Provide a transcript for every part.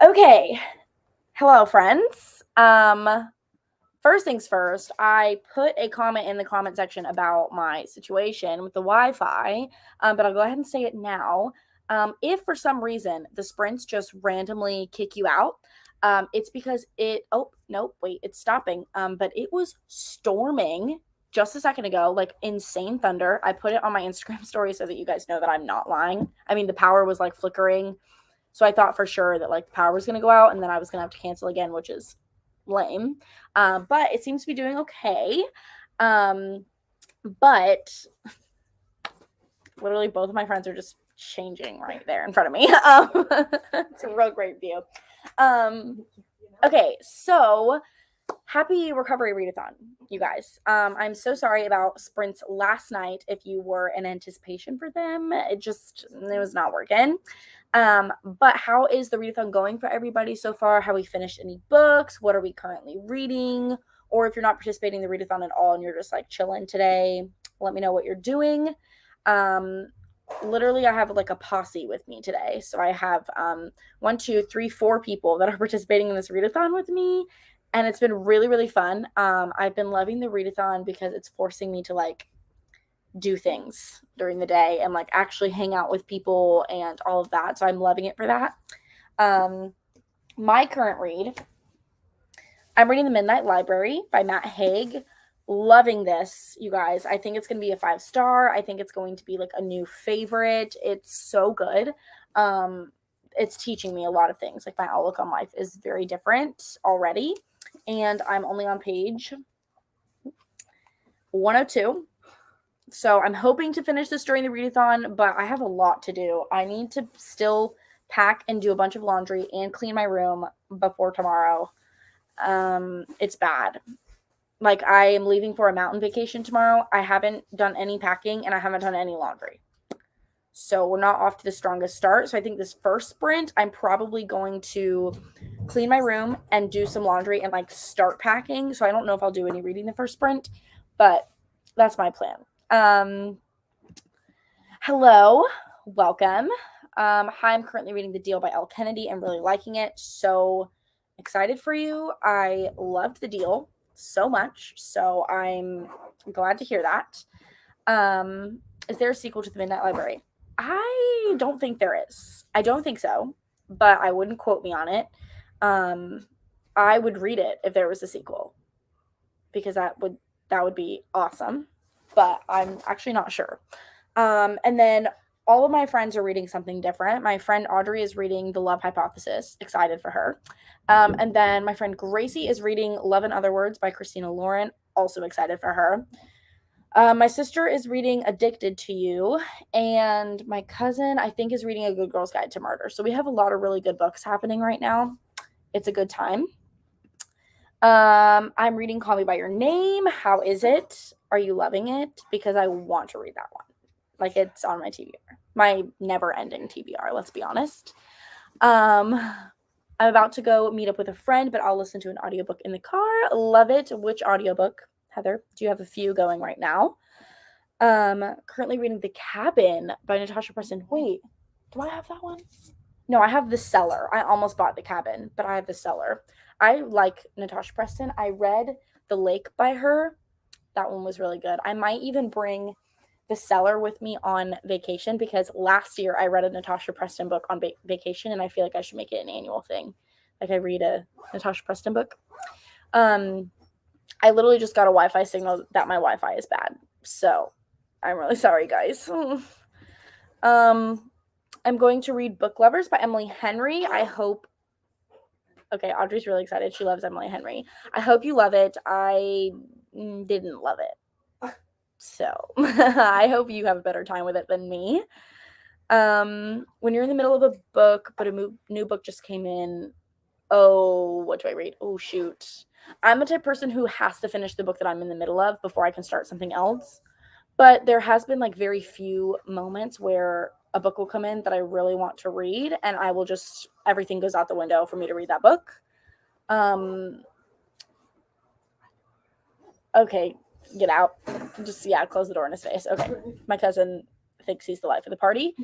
Okay. Hello, friends. First things first, I put a comment in the comment section about my situation with the Wi-Fi, but I'll go ahead and say it now. If for some reason the sprints just randomly kick you out, it's because it's stopping. But it was storming just a second ago, like insane thunder. I put it on my Instagram story so that you guys know that I'm not lying. I mean, the power was like flickering. So I thought for sure that like the power was going to go out and then I was going to have to cancel again, which is lame. But it seems to be doing okay. But literally both of my friends are just changing right there in front of me. It's a real great view. Okay, so happy recovery readathon, you guys. I'm so sorry about sprints last night if you were in anticipation for them. It was not working. But how is the readathon going for everybody so far? Have we finished any books? What are we currently reading? Or if you're not participating in the readathon at all and you're just like chilling today, let me know what you're doing. Literally I have like a posse with me today. So I have 4 people that are participating in this readathon with me. And it's been really, really fun. I've been loving the readathon because it's forcing me to like do things during the day and like actually hang out with people and all of that. So I'm loving it for that. My current read, I'm reading The Midnight Library by Matt Haig. Loving this, you guys. I think it's going to be a 5-star. I think it's going to be like a new favorite. It's so good. It's teaching me a lot of things. Like my outlook on life is very different already. And I'm only on page 102. So I'm hoping to finish this during the readathon, but I have a lot to do. I need to still pack and do a bunch of laundry and clean my room before tomorrow. It's bad. Like I am leaving for a mountain vacation tomorrow. I haven't done any packing and I haven't done any laundry. So we're not off to the strongest start. So I think this first sprint, I'm probably going to clean my room and do some laundry and like start packing. So I don't know if I'll do any reading the first sprint, but that's my plan. Hello, welcome. Hi, I'm currently reading The Deal by Elle Kennedy. I'm really liking it. So excited for you. I loved The Deal so much. So I'm glad to hear that. Is there a sequel to The Midnight Library? I don't think there is. I don't think so, but I wouldn't quote me on it. I would read it if there was a sequel because that would be awesome, but I'm actually not sure. And then all of my friends are reading something different. My friend Audrey is reading The Love Hypothesis. Excited for her. And then my friend Gracie is reading Love in Other Words by Christina Lauren. Also excited for her. My sister is reading Addicted to You, and my cousin, I think, is reading A Good Girl's Guide to Murder. So we have a lot of really good books happening right now. It's a good time. I'm reading Call Me by Your Name. How is it? Are you loving it? Because I want to read that one. Like it's on my TBR, my never-ending TBR. Let's be honest. I'm about to go meet up with a friend, but I'll listen to an audiobook in the car. Love it. Which audiobook, Heather? Do you have a few going right now? Currently reading The Cabin by Natasha Preston. Wait, do I have that one? No, I have The Cellar. I almost bought The Cabin, but I have The Cellar. I like Natasha Preston. I read The Lake by her. That one was really good. I might even bring The Cellar with me on vacation because last year I read a Natasha Preston book on vacation and I feel like I should make it an annual thing. Like I read a Natasha Preston book. I literally just got a Wi-Fi signal that my Wi-Fi is bad. So I'm really sorry, guys. I'm going to read Book Lovers by Emily Henry. I hope. Okay, Audrey's really excited. She loves Emily Henry. I hope you love it. I didn't love it. So I hope you have a better time with it than me. When you're in the middle of a book, but a new book just came in, what do I read? Oh, shoot. I'm the type of person who has to finish the book that I'm in the middle of before I can start something else. But there has been like very few moments where a book will come in that I really want to read and I will just, everything goes out the window for me to read that book. Okay, get out. Just, close the door in his face. Okay. My cousin thinks he's the life of the party.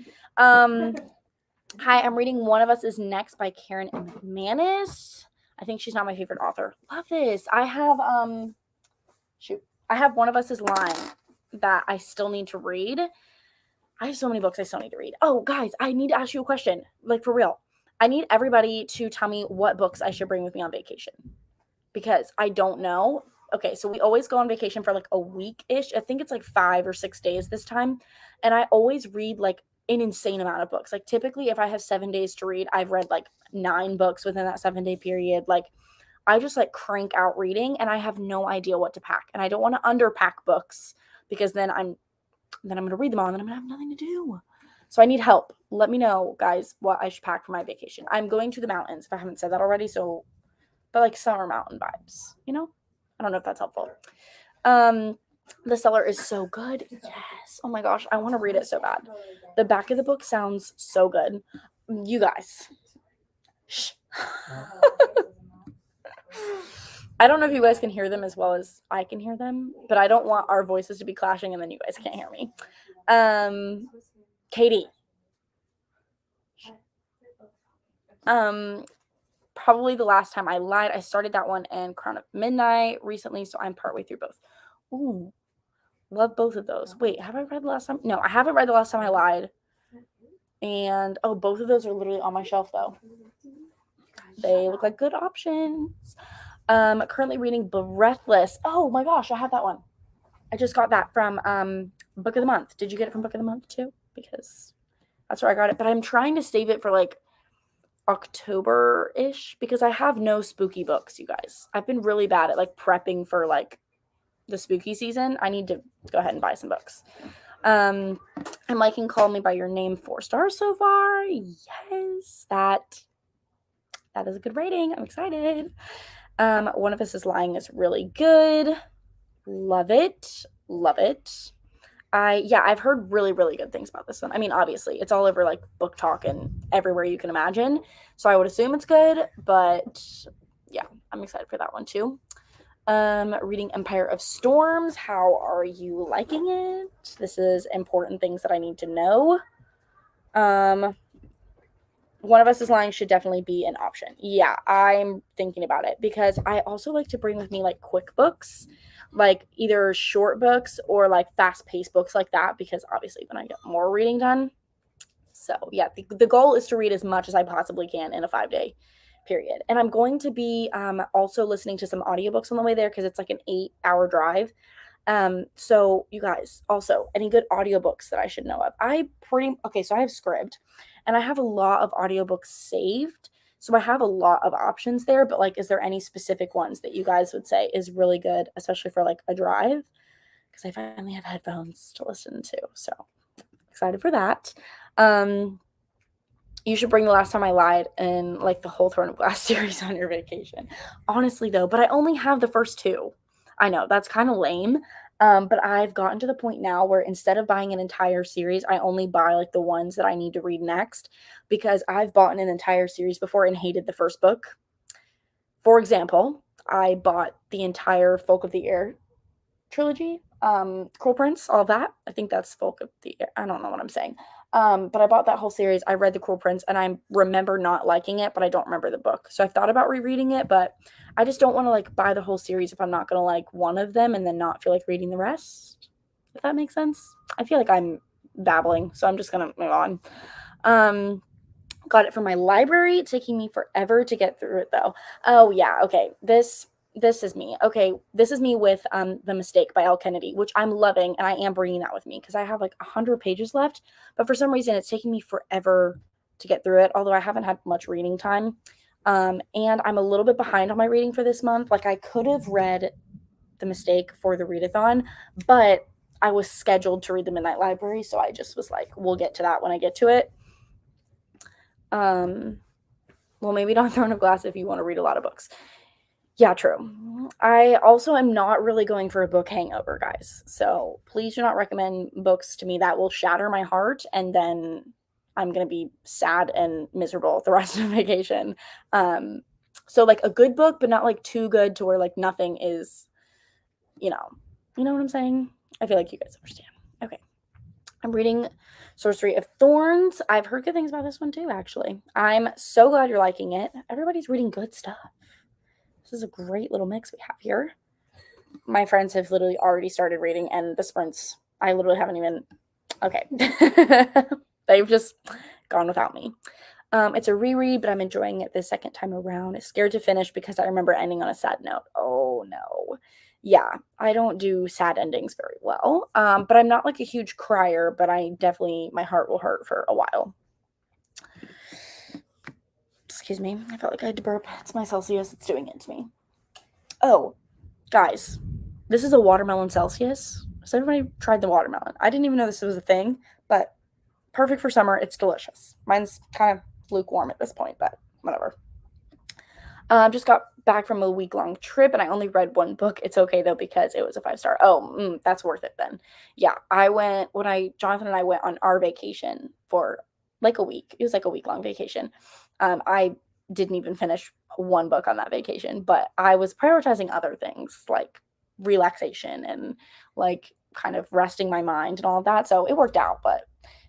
Hi, I'm reading One of Us is Next by Karen McManus. I think she's not my favorite author. Love this. I have I have One of Us is Lying that I still need to read. I have so many books I still need to read. Oh, guys, I need to ask you a question. Like, for real. I need everybody to tell me what books I should bring with me on vacation because I don't know. Okay, so we always go on vacation for like a week-ish. I think it's like 5 or 6 days this time. And I always read like an insane amount of books. Like typically if I have 7 days to read, I've read like 9 books within that 7-day period. Like I just like crank out reading and I have no idea what to pack. And I don't want to underpack books because then I'm going to read them all and then I'm going to have nothing to do. So I need help. Let me know, guys, what I should pack for my vacation. I'm going to the mountains if I haven't said that already. So but like summer mountain vibes, you know? I don't know if that's helpful. The Cellar is so good. Yes. Oh my gosh, I want to read it so bad. The back of the book sounds so good. You guys. Shh. I don't know if you guys can hear them as well as I can hear them, but I don't want our voices to be clashing and then you guys can't hear me. Katie. Probably the last time I lied. I started that one and Crown of Midnight recently, so I'm partway through both. Ooh, love both of those. Wait, have I read the last time? No, I haven't read the last time I lied. And oh, both of those are literally on my shelf though. They look like good options. Currently reading Breathless. Oh my gosh, I have that one. I just got that from Book of the Month. Did you get it from Book of the Month too? Because that's where I got it. But I'm trying to save it for like October-ish because I have no spooky books, you guys. I've been really bad at like prepping for like the spooky season. I need to go ahead and buy some books. I'm liking Call Me by Your Name 4 stars so far. Yes, that is a good rating. I'm excited. One of Us is Lying is really good. Love it. Love it. I've heard really, really good things about this one. I mean, obviously, it's all over like Book Talk and everywhere you can imagine. So I would assume it's good, but yeah, I'm excited for that one too. Reading Empire of Storms. How are you liking it? This is important things that I need to know. One of Us is Lying should definitely be an option. Yeah, I'm thinking about it because I also like to bring with me like quick books, like either short books or like fast-paced books like that because obviously then I get more reading done. So yeah, the goal is to read as much as I possibly can in a 5-day period. And I'm going to be also listening to some audiobooks on the way there because it's like an 8-hour drive. So you guys, also any good audiobooks that I should know of? So I have Scribd and I have a lot of audiobooks saved. So I have a lot of options there, but like, is there any specific ones that you guys would say is really good, especially for like a drive? Because I finally have headphones to listen to. So excited for that. You should bring The Last Time I Lied and like the whole Throne of Glass series on your vacation. Honestly though, but I only have the first 2. I know that's kind of lame. But I've gotten to the point now where instead of buying an entire series, I only buy like the ones that I need to read next because I've bought an entire series before and hated the first book. For example, I bought the entire Folk of the Air trilogy, Cruel Prince, all of that. I think that's Folk of the Air. I don't know what I'm saying. But I bought that whole series. I read The Cruel Prince and I remember not liking it, but I don't remember the book. So I've thought about rereading it, but I just don't want to like buy the whole series if I'm not going to like one of them and then not feel like reading the rest. If that makes sense. I feel like I'm babbling, so I'm just going to move on. Got it from my library, taking me forever to get through it though. Oh yeah, okay. This is me. Okay, this is me with The Mistake by Elle Kennedy, which I'm loving, and I am bringing that with me because I have like 100 pages left, but for some reason it's taking me forever to get through it, although I haven't had much reading time. And I'm a little bit behind on my reading for this month. Like I could have read The Mistake for the readathon, but I was scheduled to read the Midnight Library, so I just was like, we'll get to that when I get to it. Well, maybe not Throne of Glass if you want to read a lot of books. Yeah, true. I also am not really going for a book hangover, guys. So please do not recommend books to me that will shatter my heart and then I'm going to be sad and miserable the rest of the vacation. So like a good book, but not like too good to where like nothing is, you know what I'm saying? I feel like you guys understand. Okay. I'm reading Sorcery of Thorns. I've heard good things about this one too, actually. I'm so glad you're liking it. Everybody's reading good stuff. This is a great little mix we have here. My friends have literally already started reading, and the sprints, I literally haven't even. Okay. They've just gone without me. It's a reread, but I'm enjoying it the second time around. I'm scared to finish because I remember ending on a sad note. Oh no. Yeah, I don't do sad endings very well. But I'm not like a huge crier, but I definitely, my heart will hurt for a while. Excuse me. I felt like I had to burp. It's my Celsius. It's doing it to me. Oh, guys, this is a watermelon Celsius. Has everybody tried the watermelon? I didn't even know this was a thing, but perfect for summer. It's delicious. Mine's kind of lukewarm at this point, but whatever. Just got back from a week-long trip, and I only read one book. It's okay though because it was a 5-star. Oh, that's worth it then. Yeah, Jonathan and I went on our vacation for like a week. It was like a week-long vacation. I didn't even finish one book on that vacation, but I was prioritizing other things like relaxation and like kind of resting my mind and all of that. So it worked out. But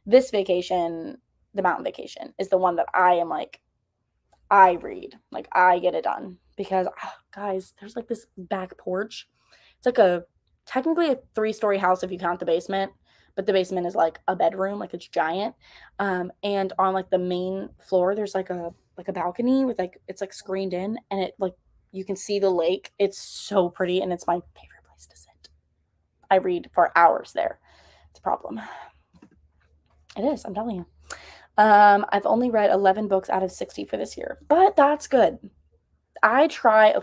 this vacation, the mountain vacation, is the one that I am like, I read, like I get it done because guys, there's like this back porch. It's like technically a 3-story house if you count the basement, but the basement is like a bedroom, like it's giant. And on like the main floor, there's like a balcony with like it's like screened in, and it like you can see the lake. It's so pretty, and it's my favorite place to sit. I read for hours there. It's a problem. It is, I'm telling you. I've only read 11 books out of 60 for this year, but that's good. I try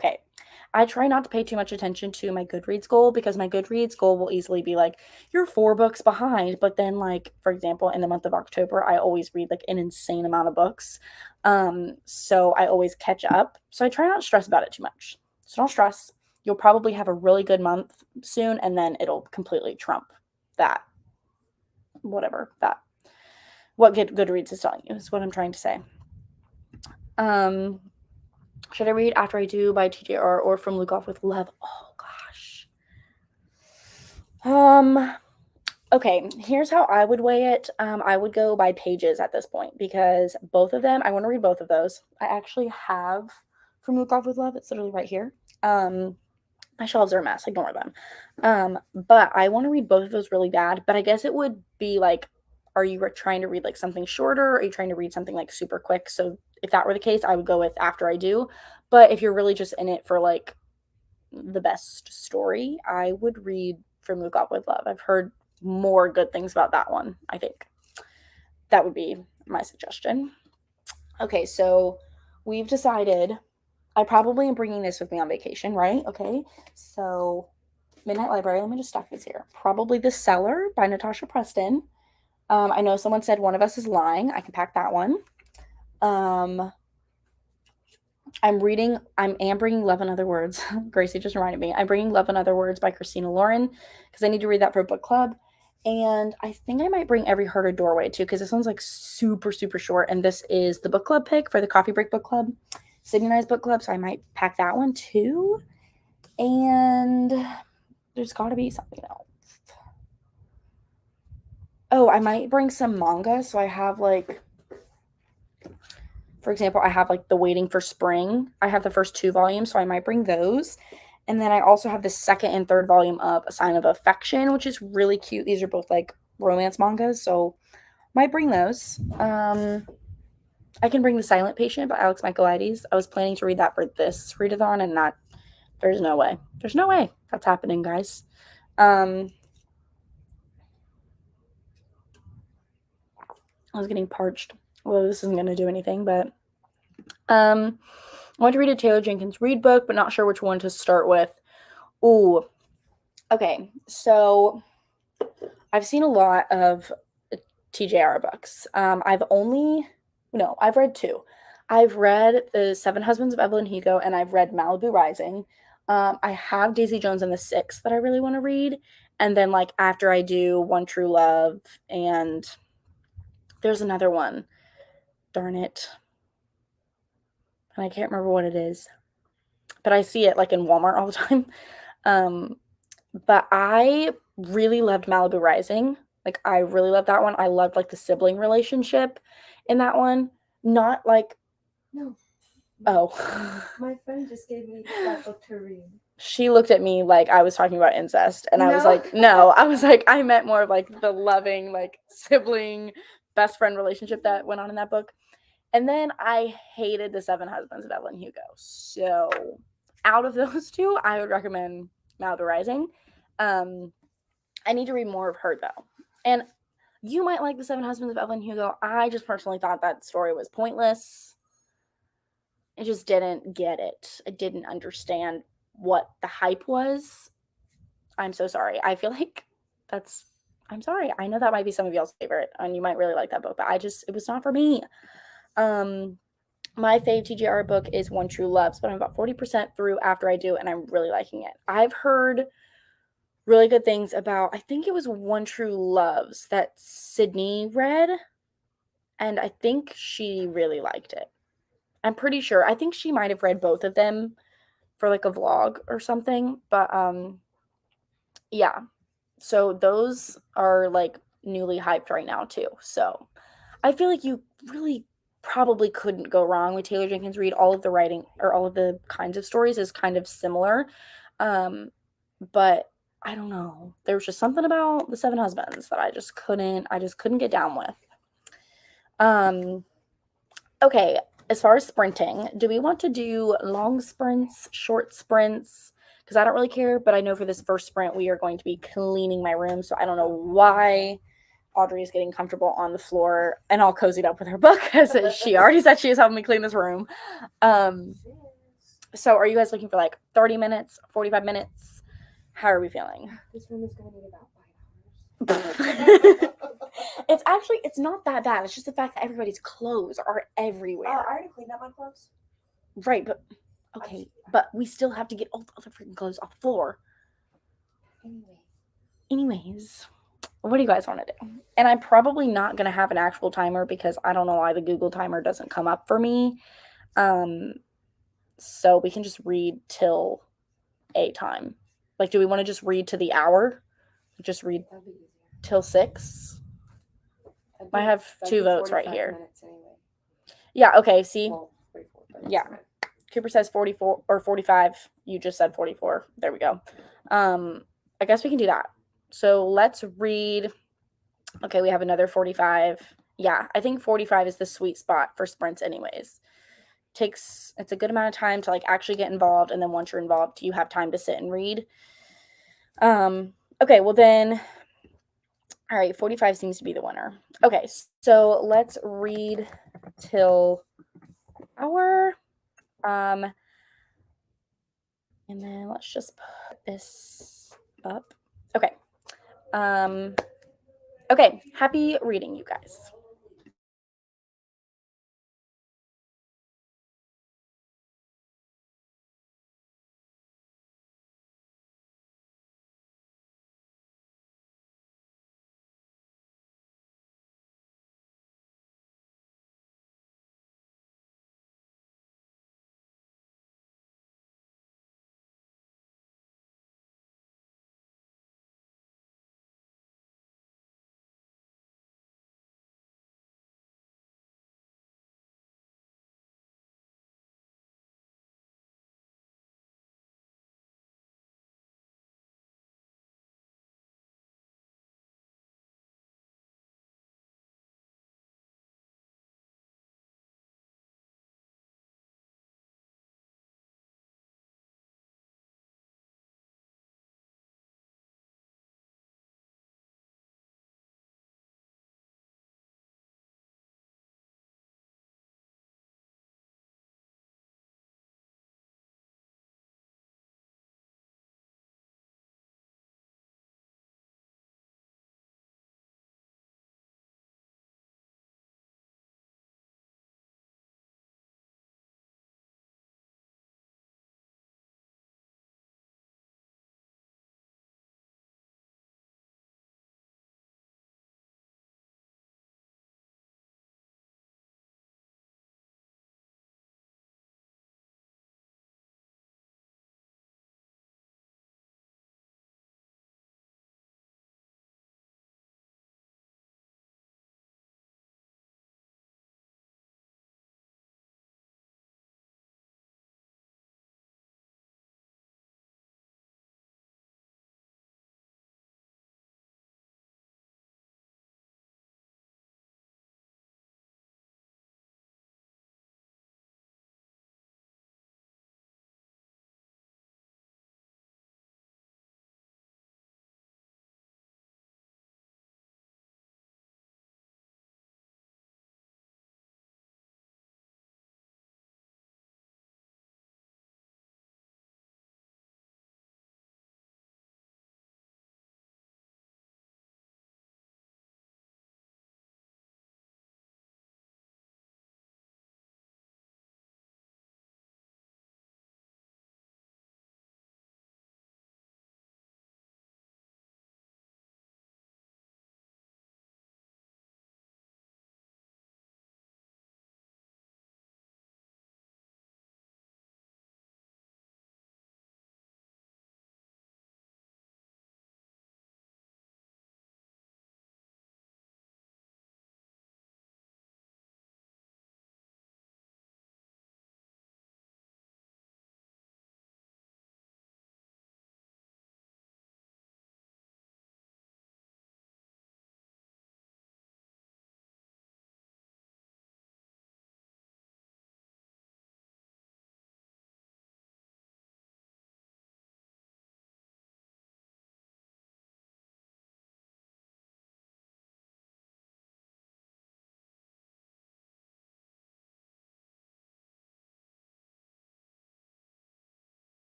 not to pay too much attention to my Goodreads goal because my Goodreads goal will easily be like, you're 4 books behind. But then, like, for example, in the month of October, I always read like an insane amount of books. So I always catch up. So I try not to stress about it too much. So don't stress. You'll probably have a really good month soon, and then it'll completely trump that, whatever, that what Goodreads is telling you is what I'm trying to say. Should I read After I Do by TJR or From Luke Off with Love? Oh gosh. Okay, here's how I would weigh it. I would go by pages at this point because both of them, I want to read both of those. I actually have From Luke Off with Love. It's literally right here. My shelves are a mess. Ignore them. But I want to read both of those really bad. But I guess it would be like, are you trying to read like something shorter? Or are you trying to read something like super quick? So if that were the case, I would go with After I Do. But if you're really just in it for like the best story, I would read From Luke Off with Love. I've heard more good things about that one, I think. That would be my suggestion. Okay, so we've decided I probably am bringing this with me on vacation, right? Okay, so Midnight Library. Let me just stack these here. Probably The Cellar by Natasha Preston. I know someone said One of Us is Lying. I can pack that one. I am bringing Love in Other Words. Gracie just reminded me. I'm bringing Love in Other Words by Christina Lauren because I need to read that for a book club. And I think I might bring Every Heart a Doorway too because this one's like super, super short. And this is the book club pick for the Coffee Break Book Club, Sydney and I's book club. So I might pack that one too. And there's got to be something else. Oh, I might bring some manga. So I have like, for example, I have like The Waiting for Spring. I have the first 2 volumes, so I might bring those. And then I also have the second and third volume of A Sign of Affection, which is really cute. These are both like romance mangas, so might bring those. I can bring The Silent Patient by Alex Michaelides. I was planning to read that for this readathon, and that there's no way. There's no way that's happening, guys. I was getting parched. Well, this isn't going to do anything, but I want to read a Taylor Jenkins Reid book, but not sure which one to start with. Ooh. Okay, so I've seen a lot of TJR books. I've read 2. I've read The Seven Husbands of Evelyn Hugo, and I've read Malibu Rising. I have Daisy Jones and the Six that I really want to read. And then, like, After I Do, One True Love, and there's another one. Darn it. And I can't remember what it is. But I see it, like, in Walmart all the time. But I really loved Malibu Rising. Like, I really loved that one. I loved, like, the sibling relationship in that one. Not like No. Oh. My friend just gave me that book to read. She looked at me like I was talking about incest, and I was No. like, no. I was like, I meant more of, like, the loving, like, sibling, best friend relationship that went on in that book. And then I hated The Seven Husbands of Evelyn Hugo. So, out of those two, I would recommend Malibu Rising. I need to read more of her, though. And you might like The Seven Husbands of Evelyn Hugo. I just personally thought that story was pointless. I just didn't get it. I didn't understand what the hype was. I'm so sorry. I feel like I'm sorry. I know that might be some of y'all's favorite, and you might really like that book, but it was not for me. My fave TGR book is One True Loves, but I'm about 40% through after I do, and I'm really liking it. I've heard really good things about, I think it was One True Loves that Sydney read, and I think she really liked it. I'm pretty sure. I think she might have read both of them for like a vlog or something, but yeah. So those are like newly hyped right now too. So I feel like you really probably couldn't go wrong with Taylor Jenkins Reid. All of the writing or all of the kinds of stories is kind of similar. But I don't know. There was just something about The Seven Husbands that I just couldn't get down with. Okay, as far as sprinting, do we want to do long sprints, short sprints? Because I don't really care, but I know for this first sprint, we are going to be cleaning my room. So I don't know why Audrey is getting comfortable on the floor and all cozied up with her book because she already said she is helping me clean this room. So are you guys looking for like 30 minutes, 45 minutes? How are we feeling? This room is going to need about 5 hours. It's not that bad. It's just the fact that everybody's clothes are everywhere. I already cleaned up my clothes. Right, but okay, but we still have to get all the other freaking clothes off the floor. Anyways, what do you guys want to do? And I'm probably not going to have an actual timer because I don't know why the Google timer doesn't come up for me. So we can just read till a time. Like, do we want to just read to the hour? Just read till 6? I have 2 votes right here. Anyway. Yeah, okay, see? Well, 44, yeah. Cooper says 44 or 45. You just said 44. There we go. I guess we can do that. So let's read. Okay, we have another 45. Yeah, I think 45 is the sweet spot for sprints anyways. It's a good amount of time to like actually get involved, and then once you're involved, you have time to sit and read. Okay, well then, all right, 45 seems to be the winner. Okay, so let's read till hour. And then let's just put this up. Okay. Okay, happy reading, you guys.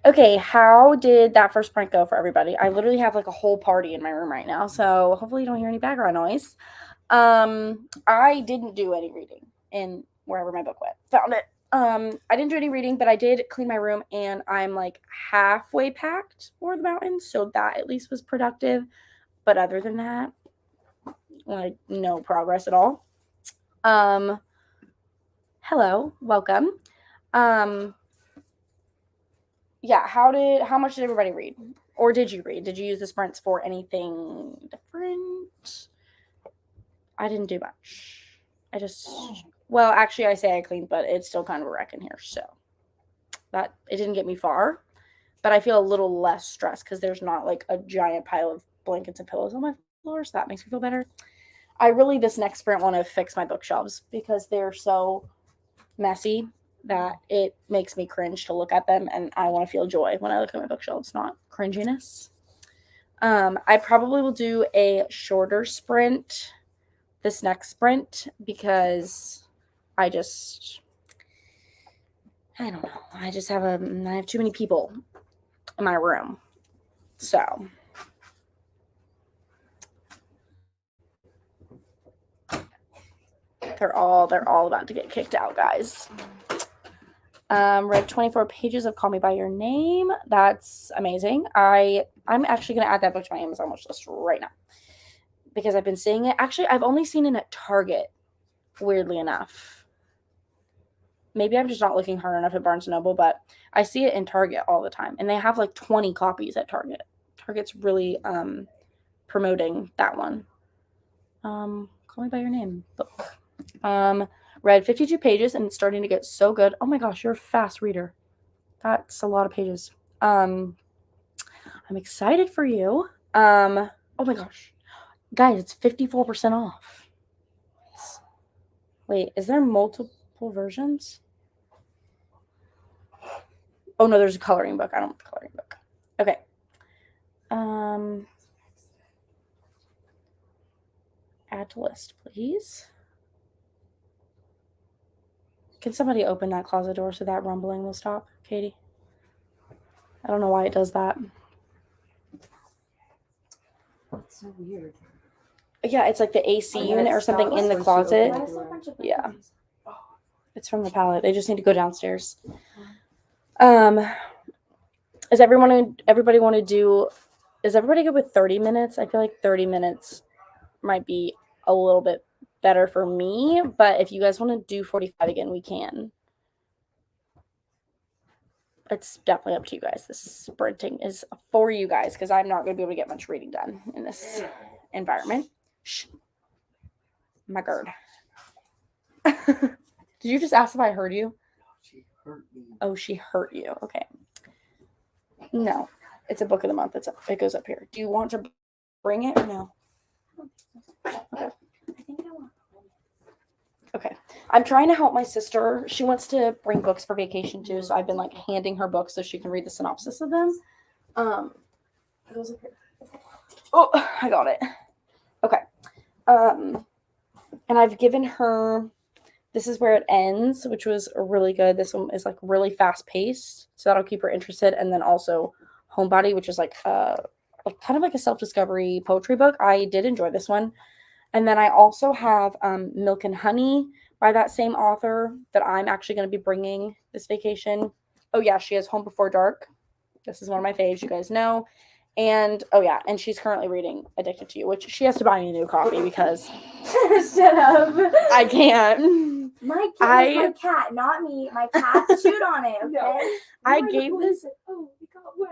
Okay, how did that first prank go for everybody? I literally have like a whole party in my room right now, so hopefully you don't hear any background noise. I didn't do any reading in wherever my book went. Found it. I didn't do any reading, but I did clean my room, and I'm like halfway packed for the mountains, so that at least was productive. But other than that, like no progress at all. Um, Hello, welcome. Um, yeah, how much did everybody read? Or did you read? Did you use the sprints for anything different? I didn't do much. I just, well, actually, I say I cleaned, but it's still kind of a wreck in here. So that it didn't get me far, but I feel a little less stressed because there's not like a giant pile of blankets and pillows on my floor. So that makes me feel better. I really, this next sprint, want to fix my bookshelves because they're so messy that it makes me cringe to look at them, and I want to feel joy when I look at my bookshelves, not cringiness. I probably will do a shorter sprint this next sprint because I don't know. I have too many people in my room. So they're all about to get kicked out, guys. Read 24 pages of Call Me by Your Name. That's amazing. I'm actually gonna add that book to my Amazon wish list right now because I've been seeing it. Actually, I've only seen it at Target, weirdly enough. Maybe I'm just not looking hard enough at Barnes & Noble, but I see it in Target all the time. And they have like 20 copies at Target. Target's really promoting that one. Call Me by Your Name book. Read 52 pages and it's starting to get so good. Oh my gosh, you're a fast reader. That's a lot of pages. I'm excited for you. Oh my gosh. Guys, it's 54% off. Wait, is there multiple versions? Oh no, there's a coloring book. I don't want the coloring book. Okay. Add to list, please. Can somebody open that closet door so that rumbling will stop, Katie? I don't know why it does that. It's so weird. Yeah, it's like the AC unit or something in the closet. Yeah. It's from the pallet. They just need to go downstairs. Is everybody want to do, is everybody good with 30 minutes? I feel like 30 minutes might be a little bit better for me, but if you guys want to do 45 again, we can. It's definitely up to you guys. This sprinting is for you guys because I'm not going to be able to get much reading done in this environment. Shh. My gird. Did you just ask if I heard you? She hurt me. Oh, she hurt you. Okay. No, it's a book of the month. It goes up here. Do you want to bring it or no? Okay. I think I want. Okay. I'm trying to help my sister. She wants to bring books for vacation too, so I've been like handing her books so she can read the synopsis of them. It goes up here. Oh, I got it. Okay. And I've given her, this is where it ends, which was really good. This one is like really fast paced, so that'll keep her interested. And then also Homebody, which is like kind of like a self-discovery poetry book. I did enjoy this one. And then I also have Milk and Honey by that same author that I'm actually going to be bringing this vacation. Oh yeah, she has Home Before Dark. This is one of my faves, you guys know. And oh yeah, and she's currently reading Addicted to You, which she has to buy me a new copy because Shut up. I can't. My cat, not me. My cat chewed on it. Okay. No. I gave this. Oh, it got wet.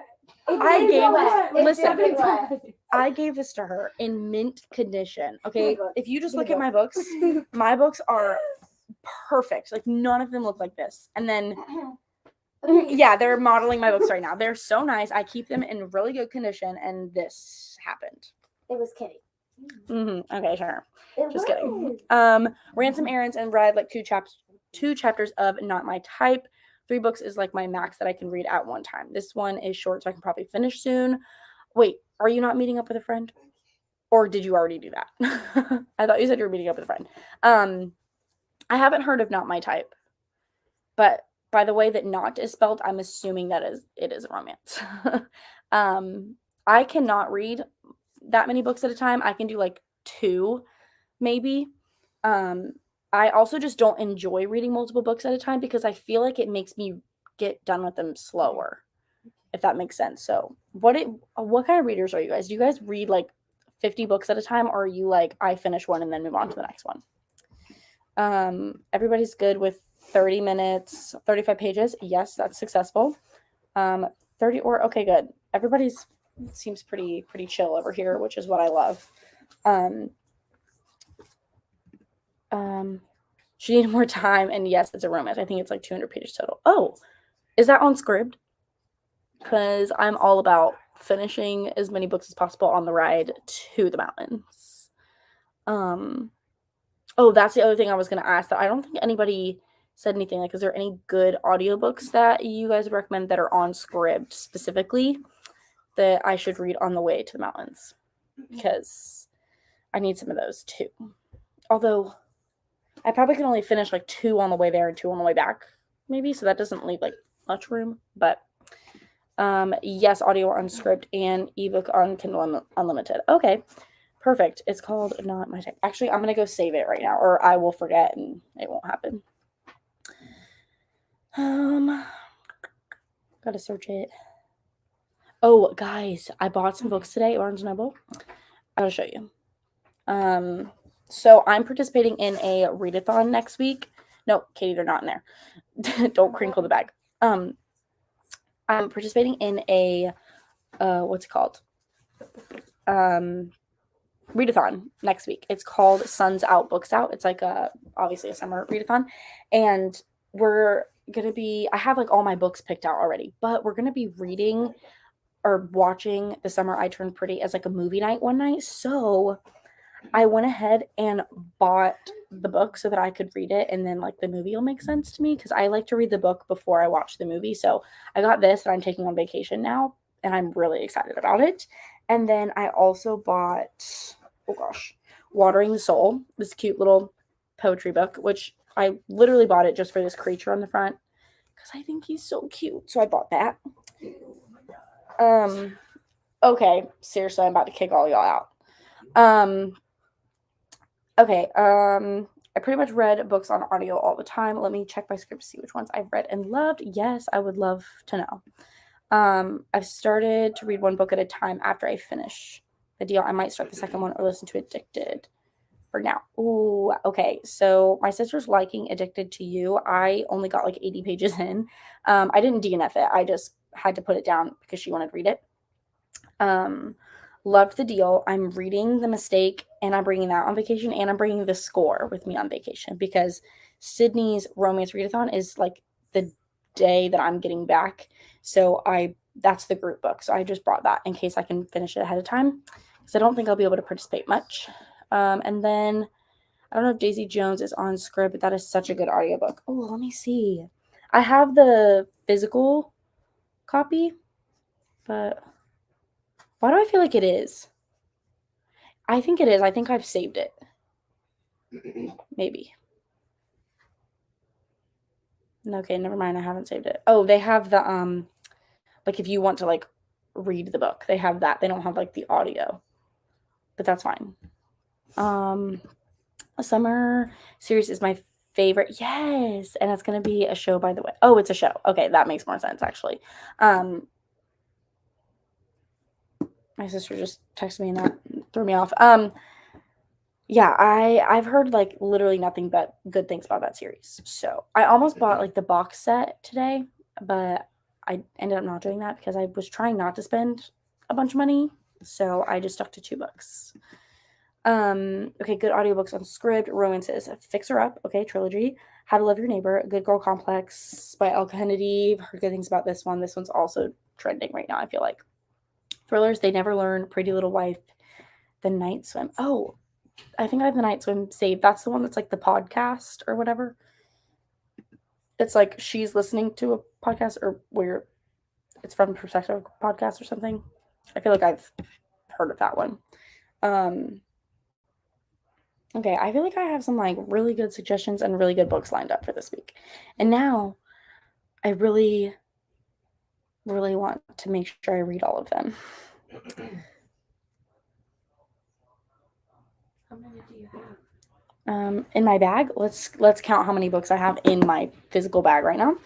I gave this to her in mint condition. Okay, if you just look at my books are perfect. Like none of them look like this. And then, yeah, they're modeling my books right now. They're so nice. I keep them in really good condition, and this happened. It was Kitty. Okay, sure. Just kidding. Ran some errands and read like two chapters of Not My Type. 3 books is like my max that I can read at one time. This one is short, so I can probably finish soon. Wait, are you not meeting up with a friend? Or did you already do that? I thought you said you were meeting up with a friend. I haven't heard of Not My Type, but by the way that not is spelled, I'm assuming that it is a romance. I cannot read that many books at a time. I can do like 2 maybe. I also just don't enjoy reading multiple books at a time because I feel like it makes me get done with them slower, if that makes sense. So, what kind of readers are you guys? Do you guys read like 50 books at a time, or are you like I finish one and then move on to the next one? Everybody's good with 30 minutes, 35 pages. Yes, that's successful. 30 or okay, good. Everybody's seems pretty chill over here, which is what I love. She needed more time, and yes, it's a romance. I think it's like 200 pages total. Oh, is that on Scribd? Because I'm all about finishing as many books as possible on the ride to the mountains. Oh, that's the other thing I was going to ask that I don't think anybody said anything. Like, is there any good audiobooks that you guys would recommend that are on Scribd specifically that I should read on the way to the mountains? Because I need some of those too. Although I probably can only finish like 2 on the way there and 2 on the way back, maybe. So that doesn't leave like much room. But yes, audio on Scribd and ebook on Kindle Unlimited. Okay, perfect. It's called Not My Type. Actually, I'm gonna go save it right now, or I will forget and it won't happen. Gotta search it. Oh, guys, I bought some books today at Barnes & Noble. I'll show you. So I'm participating in a readathon next week. No, Katie, they're not in there. Don't crinkle the bag. I'm participating in a what's it called? Readathon next week. It's called Suns Out, Books Out. It's like obviously a summer readathon, and we're gonna be. I have like all my books picked out already, but we're gonna be reading or watching The Summer I Turned Pretty as like a movie night one night. So I went ahead and bought the book so that I could read it, and then like the movie will make sense to me because I like to read the book before I watch the movie. So I got this and I'm taking on vacation now, and I'm really excited about it. And then I also bought, oh gosh, Watering the Soul, this cute little poetry book, which I literally bought it just for this creature on the front because I think he's so cute. So I bought that. Okay, seriously, I'm about to kick all y'all out. Okay, I pretty much read books on audio all the time. Let me check my script to see which ones I've read and loved. Yes, I would love to know. I've started to read one book at a time after I finish the deal. I might start the second one or listen to Addicted for now. Ooh, okay. So my sister's liking Addicted to You. I only got like 80 pages in. I didn't DNF it. I just had to put it down because she wanted to read it. Loved the deal. I'm reading The Mistake, and I'm bringing that on vacation, and I'm bringing The Score with me on vacation because Sydney's romance readathon is like the day that I'm getting back. So that's the group book. So I just brought that in case I can finish it ahead of time because I don't think I'll be able to participate much. And then I don't know if Daisy Jones is on Scribd, but that is such a good audiobook. Oh, let me see. I have the physical copy, but why do I feel like it is? I think it is. I think I've saved it. Maybe. Okay, never mind. I haven't saved it. Oh, they have the like if you want to like read the book, they have that. They don't have like the audio. But that's fine. A summer series is my favorite. Yes, and it's going to be a show by the way. Oh, it's a show. Okay, that makes more sense actually. My sister just texted me and that threw me off. Yeah, I've heard like literally nothing but good things about that series. So I almost bought like the box set today, but I ended up not doing that because I was trying not to spend a bunch of money. So I just stuck to 2 books. Okay, good audiobooks on Scribd, romances, Fixer Up, okay, trilogy, How to Love Your Neighbor, Good Girl Complex by Elle Kennedy. Heard good things about this one. This one's also trending right now, I feel like. Thrillers, They Never Learn, Pretty Little Wife, The Night Swim. Oh, I think I have The Night Swim saved. That's the one that's like the podcast or whatever. It's like she's listening to a podcast or where it's from perspective podcast or something. I feel like I've heard of that one. Okay, I feel like I have some like really good suggestions and really good books lined up for this week. And now I really, really want to make sure I read all of them. How many do you have? In my bag, let's count how many books I have in my physical bag right now.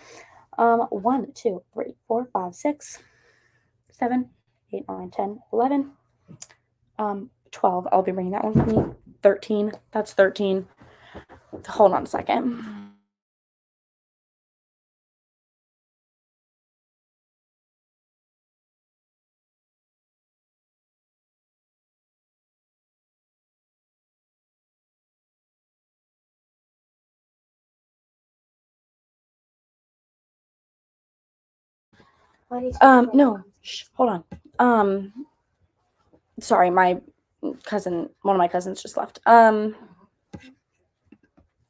1, 2, 3, 4, 5, 6, 7, 8, 9, 10, 11. 12. I'll be bringing that one with me. 13. That's 13. Hold on a second. No. Shh, hold on. Sorry, my cousin, one of my cousins just left.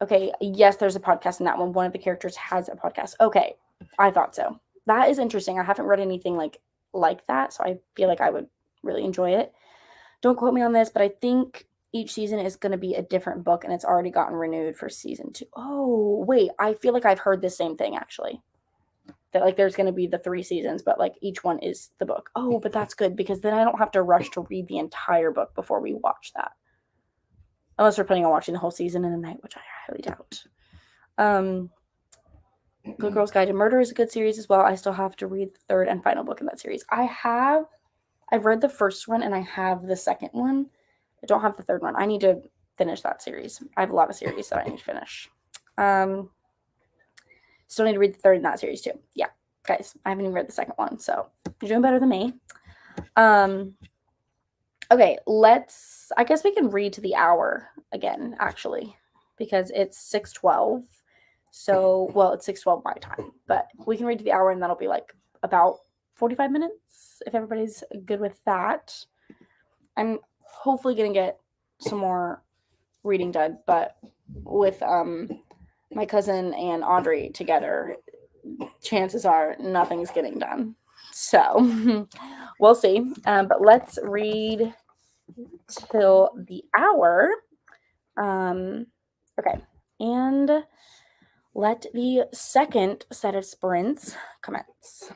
Okay, yes, there's a podcast in that one. One of the characters has a podcast. Okay, I thought so. That is interesting. I haven't read anything like that, so I feel like I would really enjoy it. Don't quote me on this, but I think each season is going to be a different book, and it's already gotten renewed for season 2. Oh, wait, I feel like I've heard the same thing actually. That like there's going to be the 3 seasons, but like each one is the book. Oh, but that's good because then I don't have to rush to read the entire book before we watch that. Unless we're planning on watching the whole season in a night, which I highly doubt. Good Girl's Guide to Murder is a good series as well. I still have to read the 3rd and final book in that series. I've read the first one and I have the second one. I don't have the 3rd one. I need to finish that series. I have a lot of series that I need to finish. Still need to read the 3rd in that series too. Yeah, guys, I haven't even read the second one, so you're doing better than me. Okay, I guess we can read to the hour again, actually, because it's 6:12. So, well, it's 6:12 my time, but we can read to the hour and that'll be like about 45 minutes if everybody's good with that. I'm hopefully going to get some more reading done, but with my cousin and Audrey together, chances are nothing's getting done. So, we'll see. But let's read till the hour. Okay, and let the second set of sprints commence.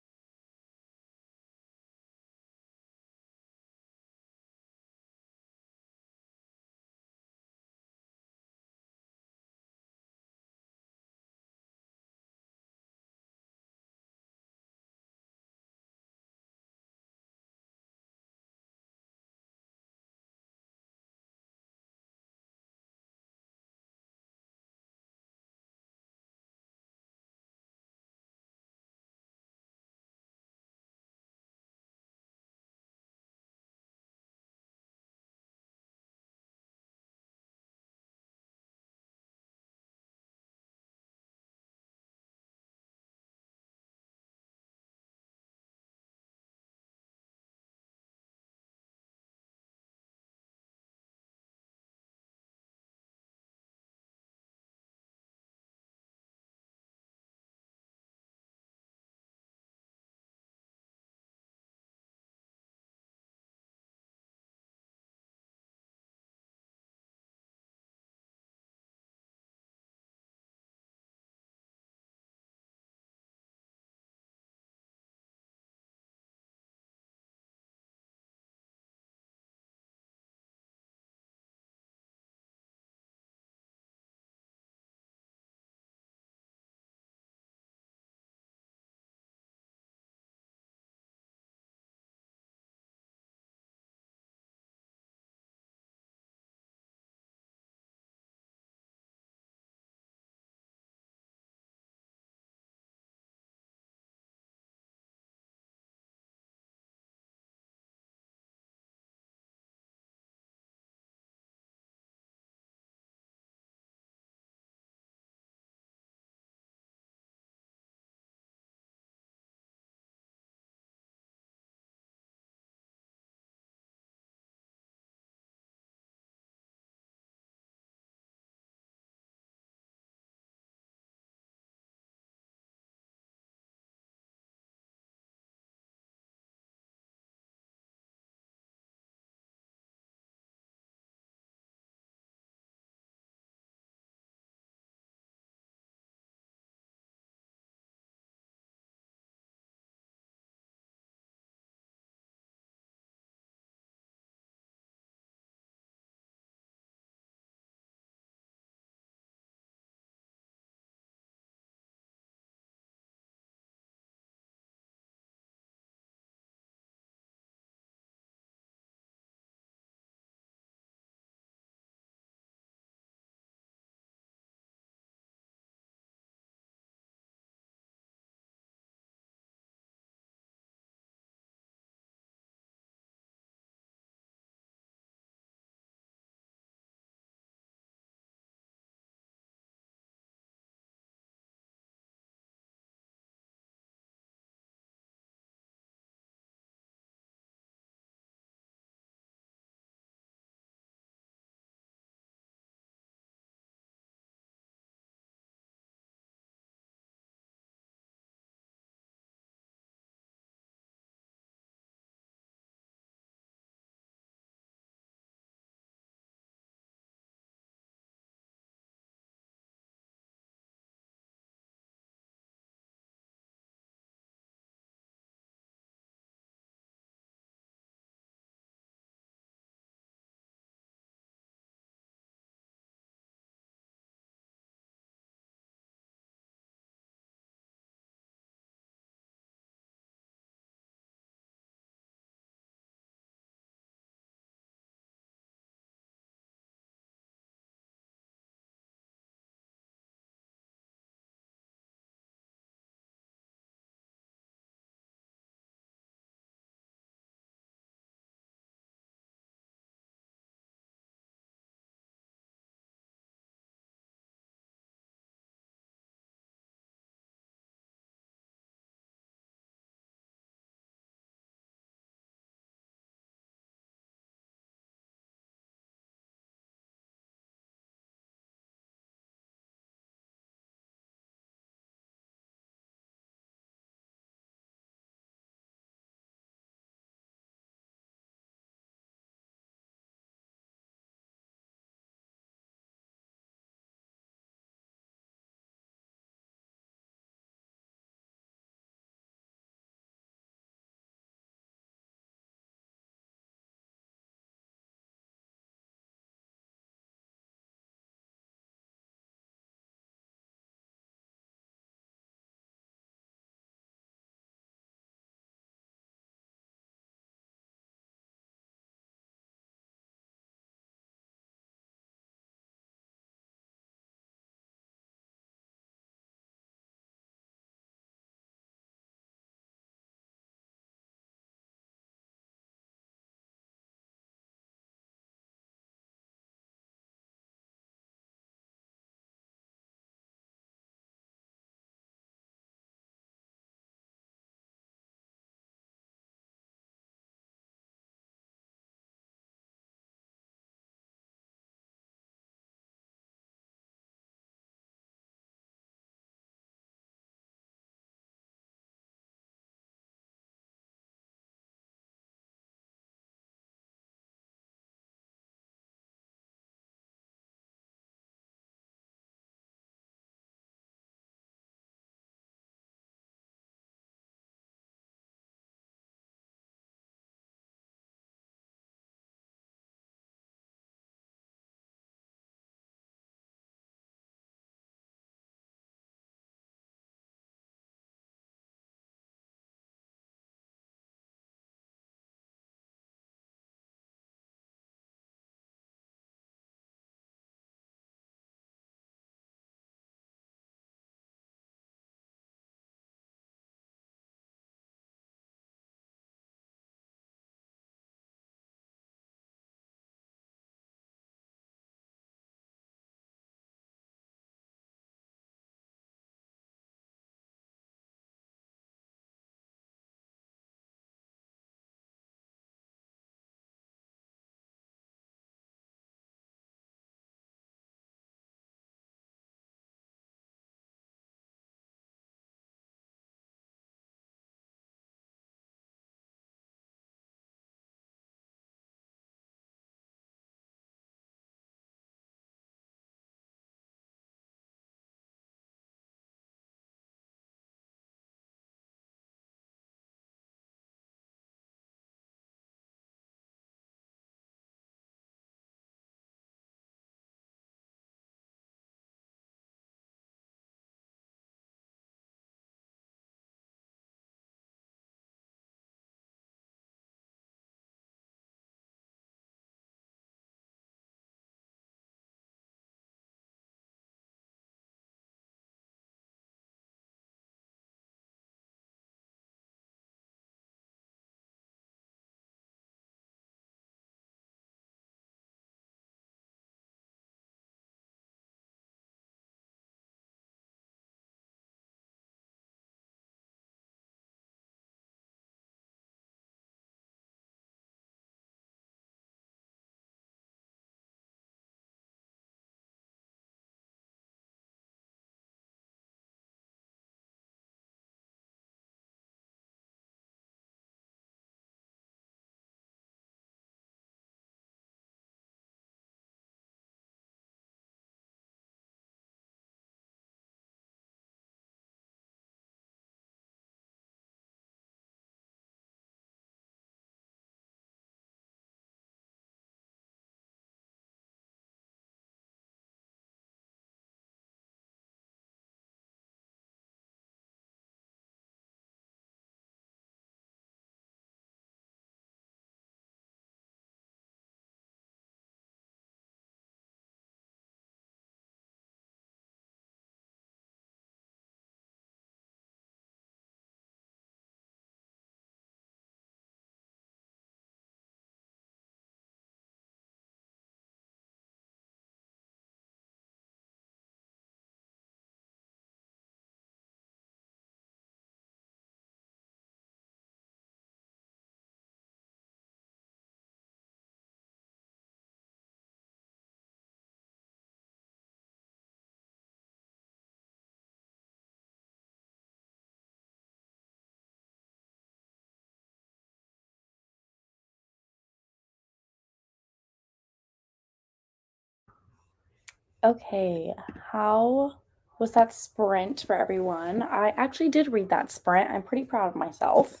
Okay, how was that sprint for everyone? I actually did read that sprint. I'm pretty proud of myself.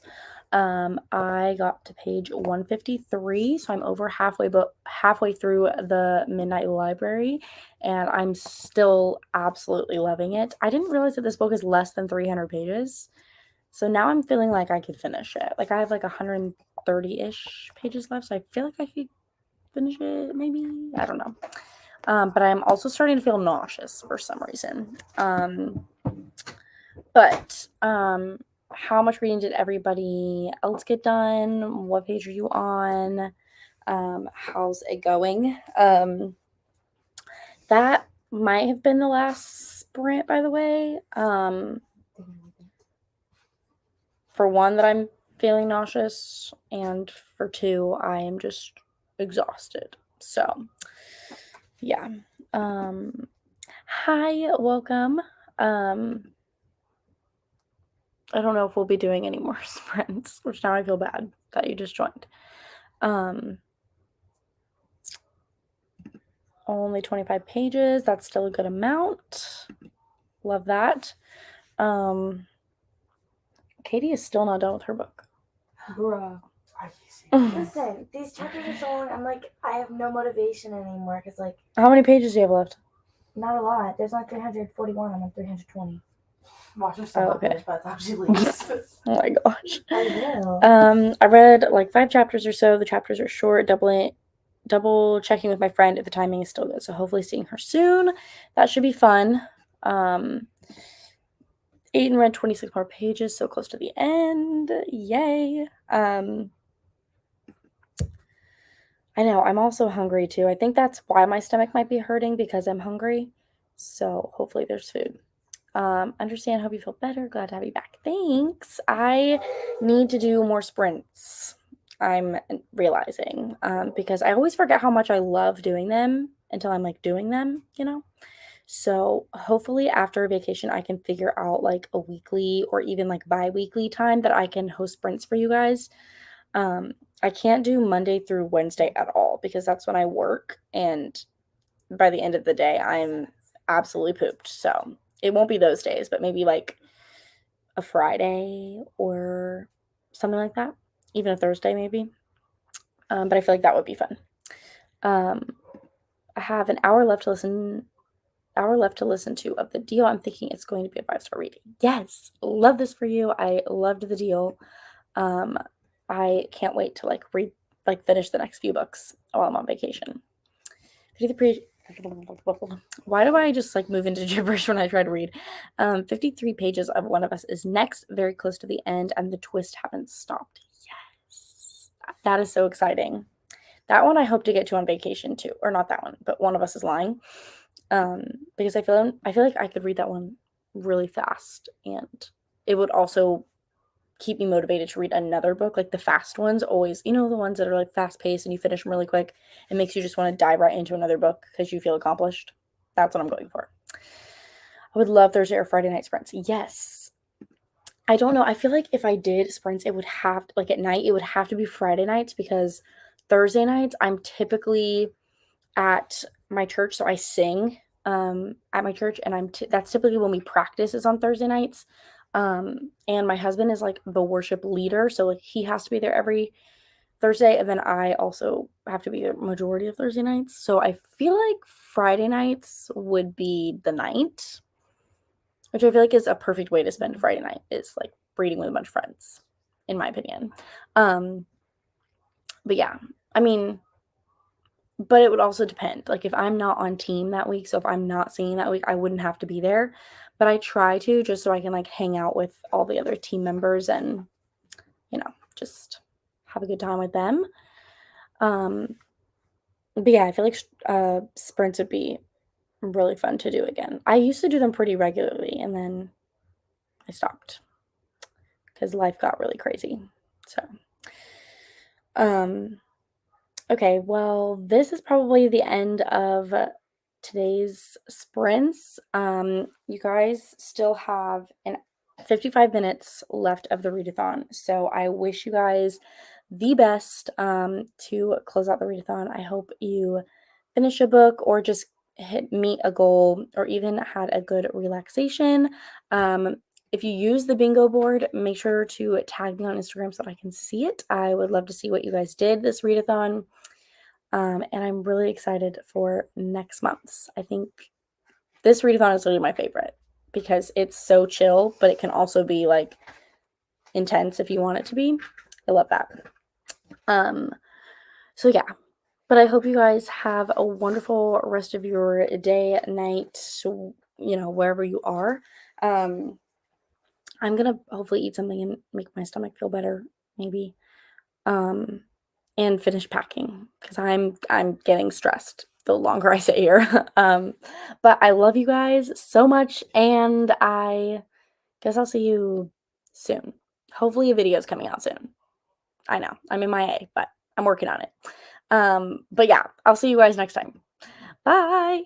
I got to page 153, so I'm over halfway through the Midnight Library, and I'm still absolutely loving it. I didn't realize that this book is less than 300 pages, so now I'm feeling like I could finish it. Like I have like 130-ish pages left, so I feel like I could finish it. Maybe, I don't know. But I'm also starting to feel nauseous for some reason. But how much reading did everybody else get done? What page are you on? How's it going? That might have been the last sprint, by the way. For one, that I'm feeling nauseous, and for two, I am just exhausted. So, yeah. Hi, welcome. I don't know if we'll be doing any more sprints, which now I feel bad that you just joined. Only 25 pages. That's still a good amount. Love that. Katie is still not done with her book. Bruh. Listen, these chapters are so long. I'm like, I have no motivation anymore because, like, How many pages do you have left? not a lot. There's only 341. I'm on 320. Watch her still okay. finish by the time she leaves. Oh my gosh. I will. I read like 5 chapters or so. The chapters are short. Double checking with my friend if the timing is still good. So hopefully seeing her soon. That should be fun. Aiden read 26 more pages, so close to the end. Yay. I know, I'm also hungry too. I think that's why my stomach might be hurting, because I'm hungry. So hopefully there's food. Understand, hope you feel better. Glad to have you back. Thanks. I need to do more sprints, I'm realizing, because I always forget how much I love doing them until I'm like doing them, you know? So hopefully after vacation, I can figure out like a weekly or even like bi-weekly time that I can host sprints for you guys. I can't do Monday through Wednesday at all because that's when I work, and by the end of the day, I'm absolutely pooped. So it won't be those days, but maybe like a Friday or something like that, even a Thursday maybe. But I feel like that would be fun. I have an hour left to listen to of The Deal. I'm thinking it's going to be a 5-star rating. Yes, love this for you. I loved The Deal. I can't wait to finish the next few books while I'm on vacation. Why do I just like move into gibberish when I try to read? 53 pages of One of Us is next, very close to the end, and the twist haven't stopped. Yes, that is so exciting. That one I hope to get to on vacation too, or not that one, but One of Us is Lying. Because I feel like I could read that one really fast, and it would also keep me motivated to read another book. Like the fast ones always, the ones that are like fast paced and you finish them really quick. It makes you just want to dive right into another book because you feel accomplished. That's what I'm going for. I would love Thursday or Friday night sprints. Yes. I don't know. I feel like if I did sprints, it would have like at night, it would have to be Friday nights, because Thursday nights I'm typically at my church, so I sing at my church, and that's typically when we practice, is on Thursday nights. And my husband is like the worship leader, so like he has to be there every Thursday, and then I also have to be the majority of Thursday nights. So I feel like Friday nights would be the night, which I feel like is a perfect way to spend Friday night, is like reading with a bunch of friends, in my opinion. But yeah, I mean, but it would also depend. Like if I'm not on team that week, so if I'm not singing that week, I wouldn't have to be there. But I try to, just so I can like hang out with all the other team members and, just have a good time with them. But yeah, I feel like sprints would be really fun to do again. I used to do them pretty regularly, and then I stopped because life got really crazy. So, okay, well, this is probably the end of today's sprints. You guys still have 55 minutes left of the readathon, so I wish you guys the best to close out the readathon. I hope you finish a book or just meet a goal or even had a good relaxation. If you use the bingo board, make sure to tag me on Instagram so that I can see it. I would love to see what you guys did this readathon. And I'm really excited for next month's. I think this readathon is really my favorite because it's so chill, but it can also be like intense if you want it to be. I love that. So yeah, but I hope you guys have a wonderful rest of your day, night, wherever you are. I'm gonna hopefully eat something and make my stomach feel better, maybe. And finish packing because I'm getting stressed the longer I sit here. But I love you guys so much, and I guess I'll see you soon. Hopefully a video is coming out soon. I know, I'm MIA, but I'm working on it. But yeah, I'll see you guys next time. Bye!